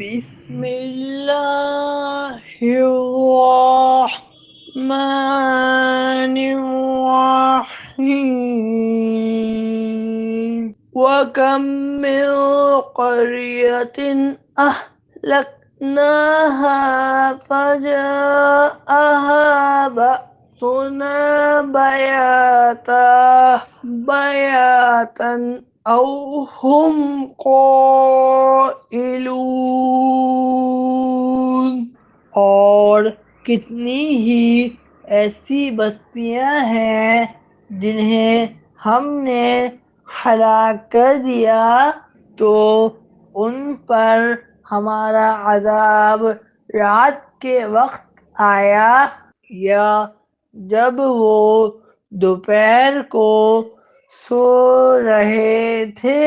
बिस्मिल्लाहिर्रहमानिर्रहीम वकम मिन क़रियतिन अहलकनाहा फजाअहा बअसुना बयातन औ हुम क़ाइलून। और कितनी ही ऐसी बस्तियां हैं जिन्हें हमने हलाक कर दिया, तो उन पर हमारा अज़ाब रात के वक्त आया या जब वो दोपहर को सो रहे थे।